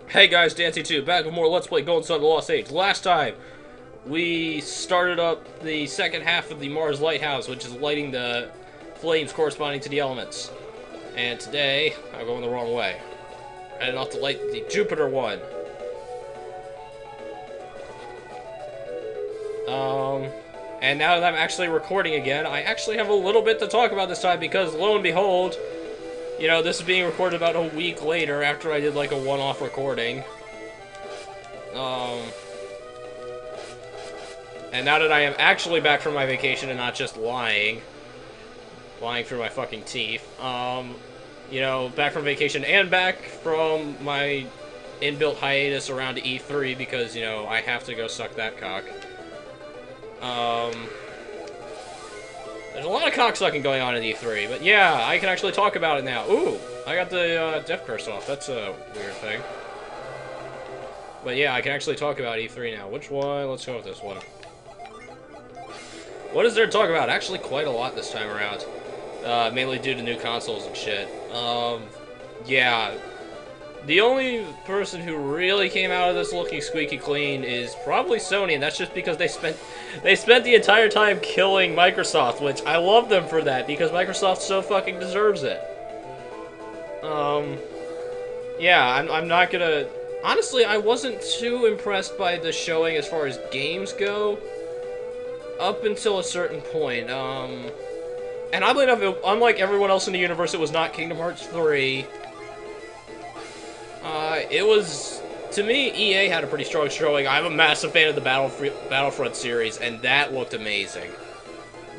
Hey guys, Dancy2, back with more Let's Play Golden Sun: The Lost Age. Last time, we started up the second half of the Mars Lighthouse, which is lighting the flames corresponding to the elements. And today, I'm going the wrong way. I headed off to light the Jupiter one. And now that I'm actually recording again, I actually have a little bit to talk about this time because, lo and behold, you know, this is being recorded about a week later after I did like a one-off recording. And now that I am actually back from my vacation and not just lying through my fucking teeth, you know, back from vacation and back from my inbuilt hiatus around E3 because, you know, I have to go suck that cock. There's a lot of cocksucking going on in E3, but yeah, I can actually talk about it now. Ooh, I got the death curse off. That's a weird thing. But yeah, I can actually talk about E3 now. Which one? Let's go with this one. What is there to talk about? Actually, quite a lot this time around. Mainly due to new consoles and shit. Yeah. The only person who really came out of this looking squeaky clean is probably Sony, and that's just because they spent the entire time killing Microsoft, which I love them for that, because Microsoft so fucking deserves it. Yeah, I'm not gonna... Honestly, I wasn't too impressed by the showing as far as games go, up until a certain point. And oddly enough, unlike everyone else in the universe, it was not Kingdom Hearts 3. It was, to me, EA had a pretty strong showing. I'm a massive fan of the Battlefront series, and that looked amazing.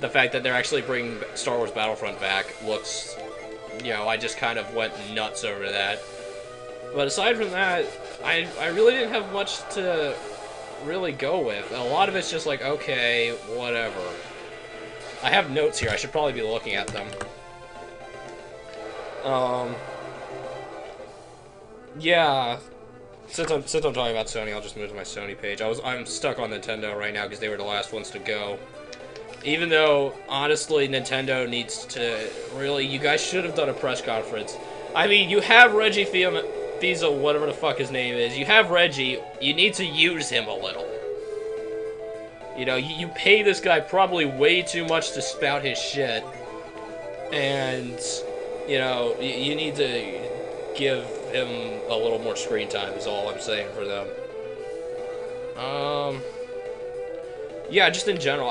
The fact that they're actually bringing Star Wars Battlefront back looks, you know, I just kind of went nuts over that. But aside from that, I really didn't have much to really go with. A lot of it's just like, okay, whatever. I have notes here. I should probably be looking at them. Yeah, since I'm talking about Sony, I'll just move to my Sony page. I'm stuck on Nintendo right now because they were the last ones to go. Even though, honestly, Nintendo needs to really... You guys should have done a press conference. I mean, you have Reggie Fils-Aimé, whatever the fuck his name is. You have Reggie. You need to use him a little. You know, you pay this guy probably way too much to spout his shit. And, you know, you need to give him a little more screen time is all I'm saying for them. Yeah, just in general,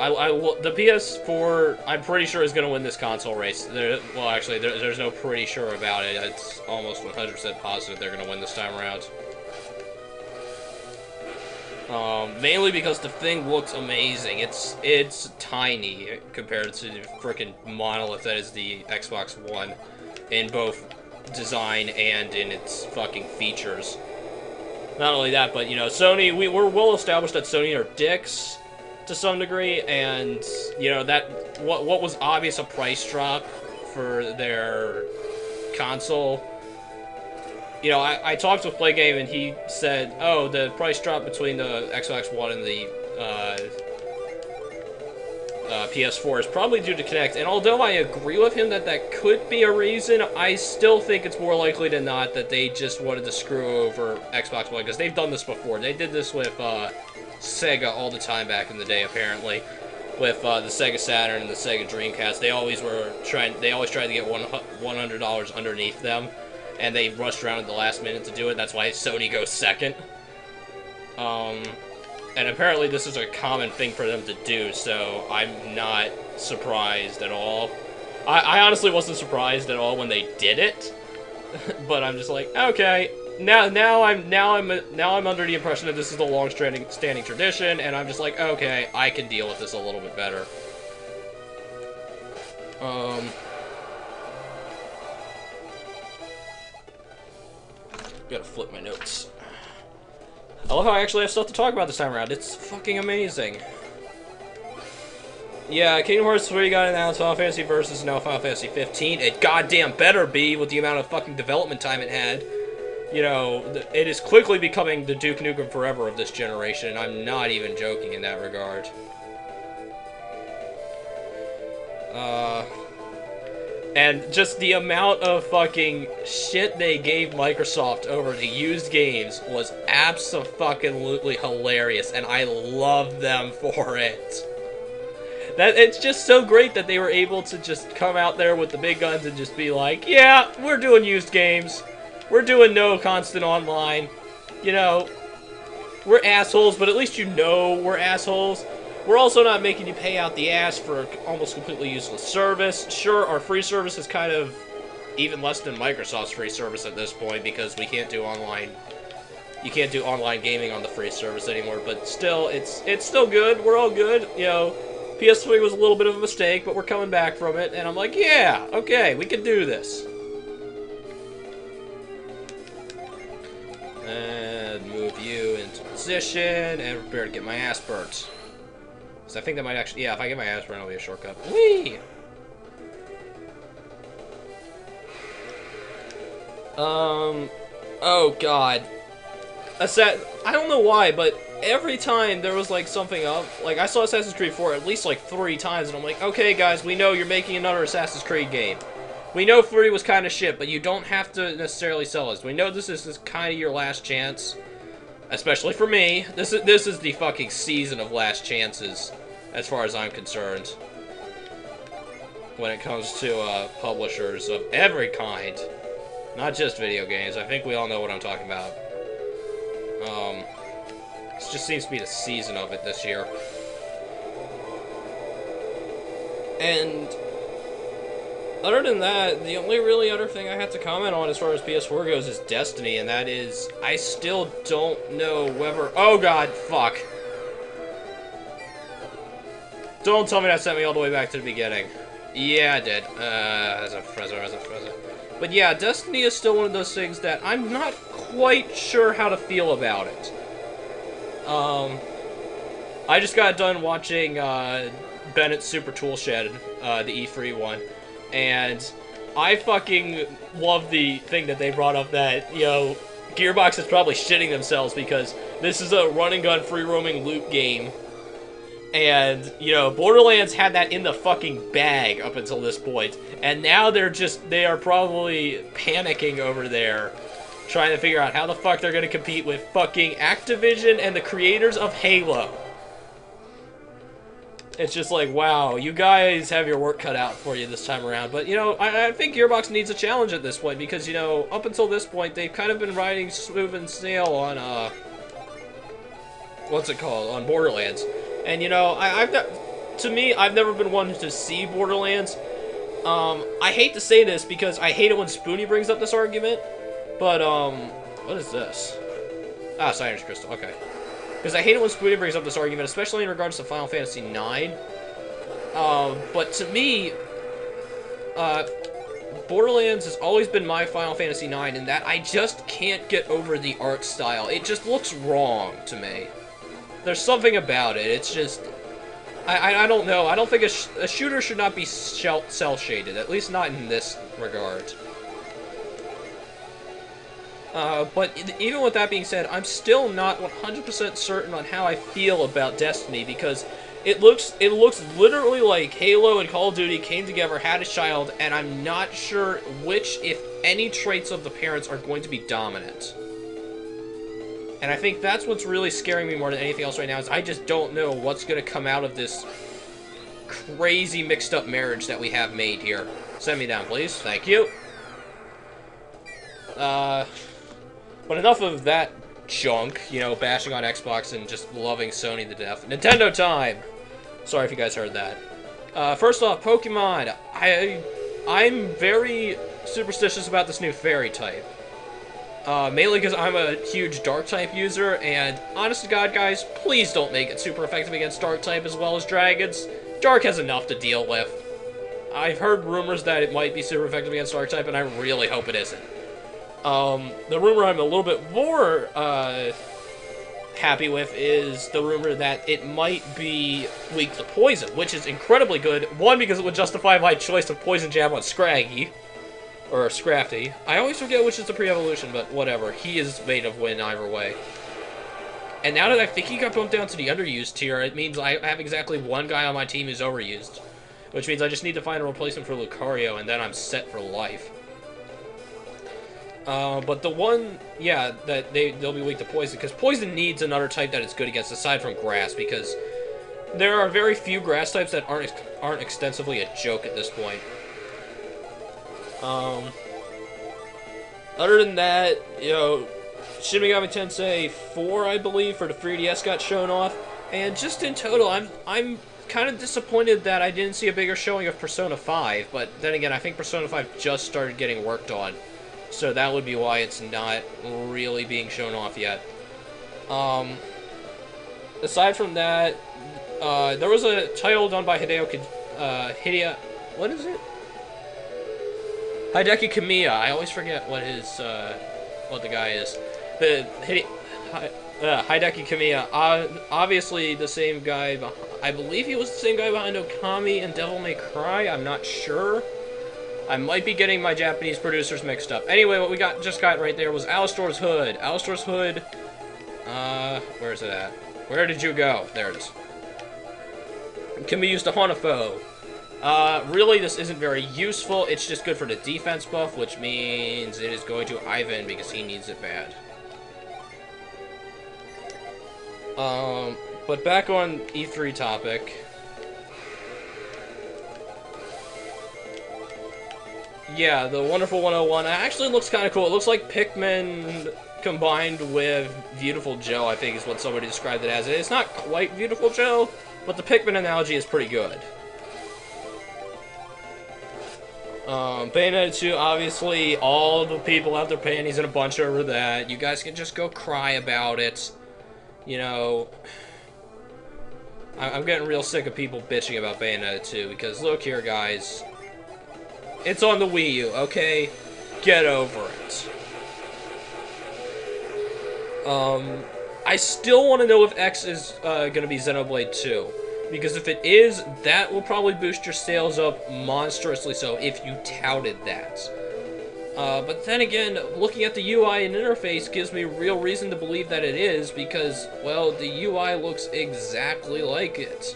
the PS4, I'm pretty sure is going to win this console race. Well, actually, there's no pretty sure about it. It's almost 100% positive they're going to win this time around. Mainly because the thing looks amazing. It's tiny compared to the frickin' monolith that is the Xbox One in both design and in its fucking features. Not only that, but, you know, Sony, we're well established that Sony are dicks to some degree, and, you know, that what was obvious a price drop for their console. You know, I talked with Playgame, and he said, oh, the price drop between the Xbox One and the PS4 is probably due to Kinect, and although I agree with him that that could be a reason, I still think it's more likely than not that they just wanted to screw over Xbox One, because they've done this before. They did this with Sega all the time back in the day, apparently, with the Sega Saturn and the Sega Dreamcast. They always tried to get $100 underneath them, and they rushed around at the last minute to do it. That's why Sony goes second. And apparently this is a common thing for them to do, so I'm not surprised at all. I honestly wasn't surprised at all when they did it, but I'm just like, okay, now I'm under the impression that this is the long-standing tradition, and I'm just like, okay, I can deal with this a little bit better. Gotta flip my notes. I love how I actually have stuff to talk about this time around. It's fucking amazing. Yeah, Kingdom Hearts 3 got announced. Final Fantasy Versus, now Final Fantasy 15. It goddamn better be with the amount of fucking development time it had. You know, it is quickly becoming the Duke Nukem Forever of this generation, and I'm not even joking in that regard. And just the amount of fucking shit they gave Microsoft over the used games was abso-fucking-lutely hilarious, and I love them for it. That it's just so great that they were able to just come out there with the big guns and just be like, yeah, we're doing used games. We're doing no constant online. You know, we're assholes, but at least you know we're assholes. We're also not making you pay out the ass for almost completely useless service. Sure, our free service is kind of even less than Microsoft's free service at this point because we can't do online. You can't do online gaming on the free service anymore, but still, it's still good. We're all good. You know, PS3 was a little bit of a mistake, but we're coming back from it, and I'm like, yeah, okay, we can do this. And move you into position, and prepare to get my ass burnt. So I think that might actually, yeah, if I get my ass burnt, it'll be a shortcut. Whee! Oh god. I don't know why, but every time there was like something up, like I saw Assassin's Creed 4 at least like 3 times, and I'm like, okay guys, we know you're making another Assassin's Creed game. We know 3 was kind of shit, but you don't have to necessarily sell us. We know this is kind of your last chance. Especially for me. This is the fucking season of last chances, as far as I'm concerned. When it comes to publishers of every kind. Not just video games. I think we all know what I'm talking about. This just seems to be the season of it this year. And other than that, the only really other thing I have to comment on as far as PS4 goes is Destiny, and that is, I still don't know whether... Oh god, fuck. Don't tell me that sent me all the way back to the beginning. Yeah, I did. As a Frezza. But yeah, Destiny is still one of those things that I'm not quite sure how to feel about it. I just got done watching Bennett's Super Toolshed, the E3 one, and I fucking love the thing that they brought up that, you know, Gearbox is probably shitting themselves because this is a run-and-gun free-roaming loot game. And, you know, Borderlands had that in the fucking bag up until this point. And now they are probably panicking over there, trying to figure out how the fuck they're gonna compete with fucking Activision and the creators of Halo. It's just like, wow, you guys have your work cut out for you this time around. But, you know, I think Gearbox needs a challenge at this point because, you know, up until this point, they've kind of been riding smooth and sail on, what's it called? On Borderlands. And, you know, to me, I've never been one to see Borderlands. I hate to say this because I hate it when Spoonie brings up this argument. But, what is this? Ah, Cyanide Crystal, okay. Because I hate it when Spoonie brings up this argument, especially in regards to Final Fantasy IX. But to me, Borderlands has always been my Final Fantasy IX in that I just can't get over the art style. It just looks wrong to me. There's something about it. It's just... I don't know. I don't think a shooter should not be cel-shaded, at least not in this regard. But even with that being said, I'm still not 100% certain on how I feel about Destiny, because it looks literally like Halo and Call of Duty came together, had a child, and I'm not sure which, if any, traits of the parents are going to be dominant. And I think that's what's really scaring me more than anything else right now, is I just don't know what's going to come out of this crazy mixed-up marriage that we have made here. Send me down, please. Thank you. But enough of that junk, you know, bashing on Xbox and just loving Sony to death. Nintendo time! Sorry if you guys heard that. First off, Pokemon. I'm very superstitious about this new fairy type. Mainly because I'm a huge dark type user, and honest to God, guys, please don't make it super effective against dark type as well as dragons. Dark has enough to deal with. I've heard rumors that it might be super effective against dark type, and I really hope it isn't. The rumor I'm a little bit more, happy with is the rumor that it might be weak to poison, which is incredibly good. One, because it would justify my choice of Poison Jab on Scraggy. Or Scrafty. I always forget which is the pre-evolution, but whatever. He is made of win either way. And now that I think he got bumped down to the underused tier, it means I have exactly one guy on my team who's overused. which means I just need to find a replacement for Lucario, and then I'm set for life. But the one, yeah, that they'll be weak to Poison, because Poison needs another type that it's good against, aside from Grass, because there are very few Grass types that aren't extensively a joke at this point. Other than that, you know, Shin Megami Tensei 4, I believe, for the 3DS got shown off, and just in total, I'm kind of disappointed that I didn't see a bigger showing of Persona 5, but then again, I think Persona 5 just started getting worked on, so that would be why it's not really being shown off yet. Aside from that, there was a title done by what is it? Hideki Kamiya. I always forget what his, what the guy is. Hideki Kamiya, obviously the same guy, I believe he was the same guy behind Okami and Devil May Cry, I'm not sure. I might be getting my Japanese producers mixed up. Anyway, what we just got right there was Alistor's Hood. Alistor's Hood, where's it at? Where did you go? There it is. Can be used to hunt a foe. Really, this isn't very useful. It's just good for the defense buff, which means it is going to Ivan because he needs it bad. But back on E3 topic. Yeah, the Wonderful 101 actually looks kind of cool. It looks like Pikmin combined with Beautiful Joe, I think is what somebody described it as. It's not quite Beautiful Joe, but the Pikmin analogy is pretty good. Bayonetta 2, obviously, all the people have their panties in a bunch over that. You guys can just go cry about it. You know, I'm getting real sick of people bitching about Bayonetta 2, because look here, guys. It's on the Wii U, okay? Get over it. I still want to know if X is going to be Xenoblade 2. Because if it is, that will probably boost your sales up monstrously so if you touted that. But then again, looking at the UI and interface gives me real reason to believe that it is because, well, the UI looks exactly like it.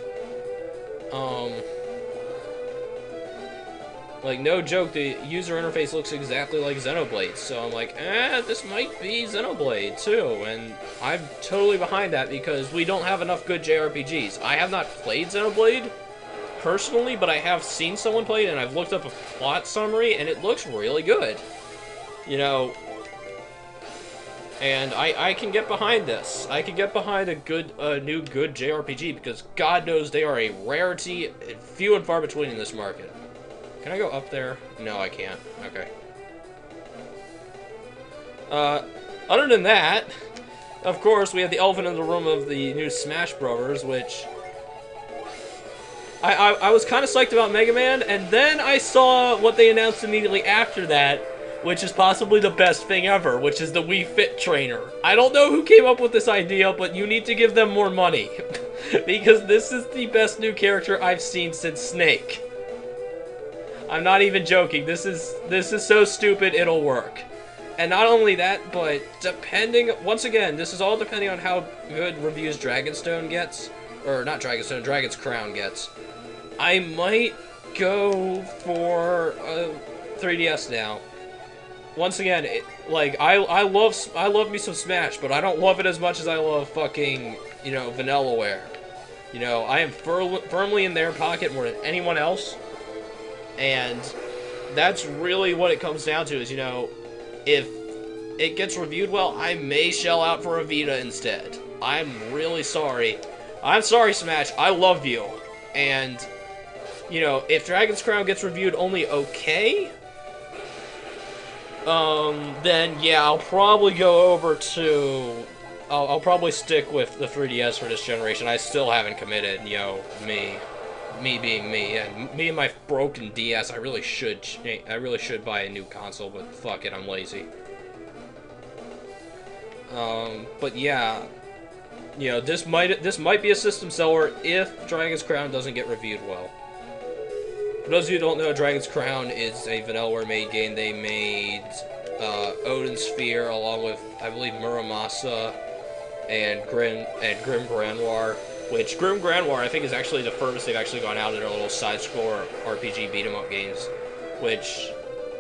Like, no joke, the user interface looks exactly like Xenoblade, so I'm like, this might be Xenoblade, too, and I'm totally behind that because we don't have enough good JRPGs. I have not played Xenoblade, personally, but I have seen someone play it, and I've looked up a plot summary, and it looks really good. You know, and I can get behind this. I can get behind a new good JRPG, because God knows they are a rarity, and few and far between in this market. Can I go up there? No, I can't. Okay. Other than that, of course, we have the elephant in the room of the new Smash Brothers, which I was kind of psyched about Mega Man, and then I saw what they announced immediately after that, which is possibly the best thing ever, which is the Wii Fit Trainer. I don't know who came up with this idea, but you need to give them more money, because this is the best new character I've seen since Snake. I'm not even joking. This is so stupid it'll work. And not only that, but once again, this is all depending on how good reviews Dragonstone gets, or not Dragonstone, Dragon's Crown gets. I might go for 3DS now. Once again, I love me some Smash, but I don't love it as much as I love fucking, you know, Vanillaware. You know, I am firmly in their pocket more than anyone else. And that's really what it comes down to is, you know, if it gets reviewed well, I may shell out for a Vita instead. I'm really sorry. I'm sorry, Smash. I love you. And, you know, if Dragon's Crown gets reviewed only okay, then, yeah, I'll probably go over to... I'll probably stick with the 3DS for this generation. I still haven't committed, you know, me being me, and me and my broken DS, I really should buy a new console, but fuck it, I'm lazy. But yeah, you know, this might be a system seller if Dragon's Crown doesn't get reviewed well. For those of you who don't know, Dragon's Crown is a Vanillaware made game. They made Odin Sphere along with, I believe, Muramasa and Grim Granoir, Which Grim Grand War, I think, is actually the first they've actually gone out in their little side-scroller RPG beat-em-up games. Which,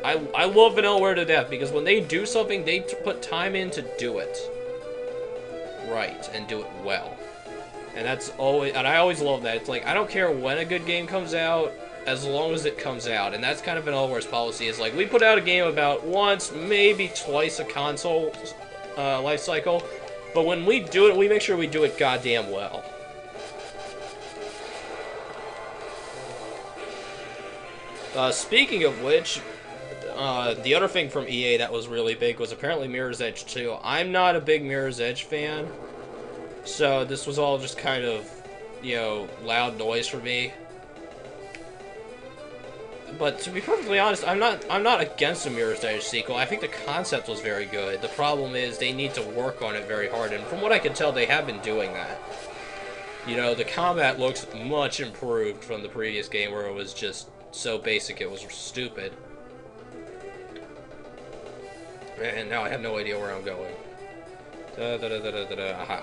I love Vanillaware to death, because when they do something, they put time in to do it right, and do it well. And that's always, and I always love that. It's like, I don't care when a good game comes out, as long as it comes out. And that's kind of Vanillaware's policy, is like, we put out a game about once, maybe twice a console life cycle, but when we do it, we make sure we do it goddamn well. Speaking of which, the other thing from EA that was really big was apparently Mirror's Edge 2. I'm not a big Mirror's Edge fan, so this was all just kind of, you know, loud noise for me. But to be perfectly honest, I'm not against the Mirror's Edge sequel. I think the concept was very good. The problem is they need to work on it very hard, and from what I can tell, they have been doing that. You know, the combat looks much improved from the previous game where it was just so basic it was stupid. And now I have no idea where I'm going. Aha.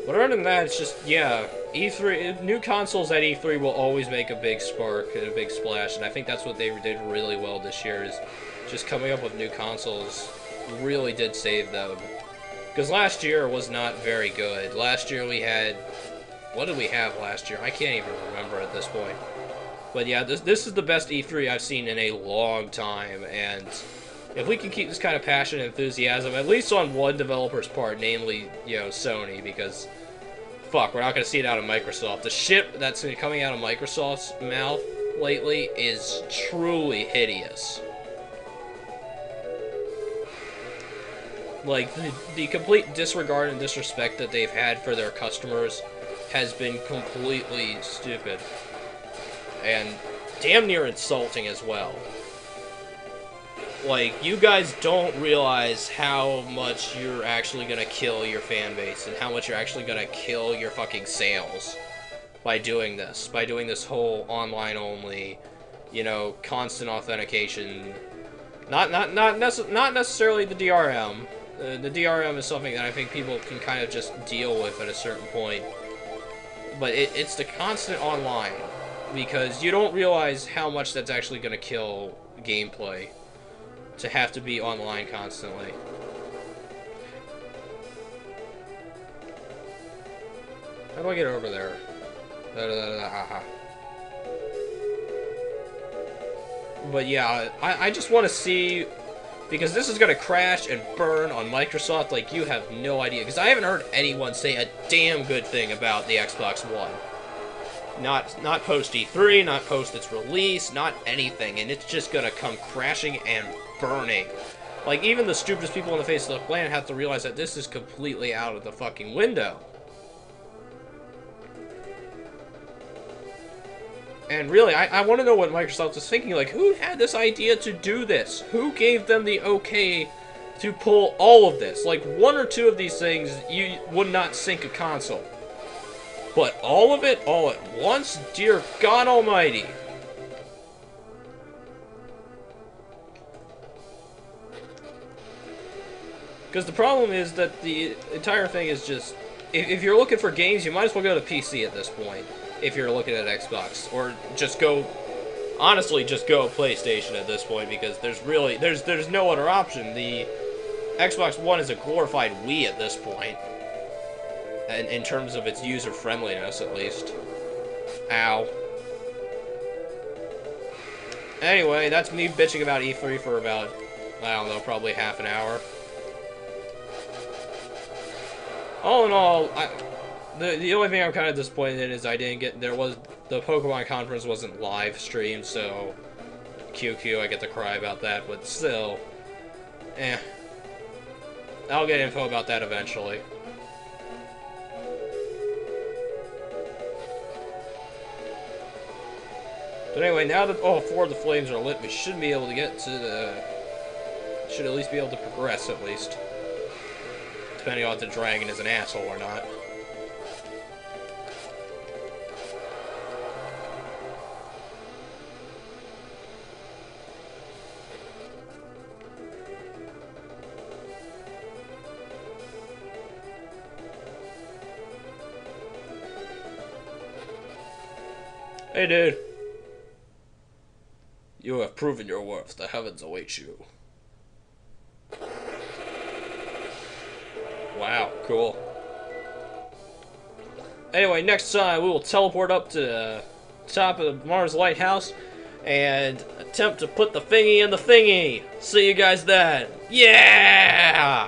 But other than that, it's just, yeah, E3, new consoles at E3 will always make a big spark and a big splash, and I think that's what they did really well this year, is just coming up with new consoles really did save them. Because last year was not very good. Last year we had, what did we have last year? I can't even remember at this point. But yeah, this is the best E3 I've seen in a long time, and if we can keep this kind of passion and enthusiasm, at least on one developer's part, namely, you know, Sony, because, fuck, we're not going to see it out of Microsoft. The shit that's been coming out of Microsoft's mouth lately is truly hideous. Like, the complete disregard and disrespect that they've had for their customers has been completely stupid. And damn near insulting as well. Like, you guys don't realize how much you're actually gonna kill your fan base and how much you're actually gonna kill your fucking sales by doing this. By doing this whole online only, you know, constant authentication. Not necessarily the DRM. The DRM is something that I think people can kind of just deal with at a certain point. But it's the constant online. Because you don't realize how much that's actually going to kill gameplay to have to be online constantly. How do I get over there? But yeah, I just want to see, because this is going to crash and burn on Microsoft like you have no idea. Because I haven't heard anyone say a damn good thing about the Xbox One. Not post E3, not post its release, not anything, and it's just gonna come crashing and burning. Like, even the stupidest people on the face of the planet have to realize that this is completely out of the fucking window. And really, I want to know what Microsoft is thinking. Like, who had this idea to do this? Who gave them the okay to pull all of this? Like, one or two of these things, you would not sink a console. But all of it, all at once? Dear God Almighty. Because the problem is that the entire thing is just, if you're looking for games, you might as well go to PC at this point, if you're looking at Xbox. Or just go, honestly, just go PlayStation at this point, because there's really, there's no other option. The Xbox One is a glorified Wii at this point. In terms of its user-friendliness, at least. Ow. Anyway, that's me bitching about E3 for about, I don't know, probably half an hour. All in all, the only thing I'm kind of disappointed in is I didn't get, the Pokemon conference wasn't live streamed, so QQ, I get to cry about that, but still, I'll get info about that eventually. But anyway, now that all four of the flames are lit, we should be able to get to the... should at least be able to progress, at least. Depending on if the dragon is an asshole or not. Hey, dude. You have proven your worth. The heavens await you. Wow, cool. Anyway, next time we will teleport up to the top of the Mars Lighthouse and attempt to put the thingy in the thingy. See you guys then. Yeah!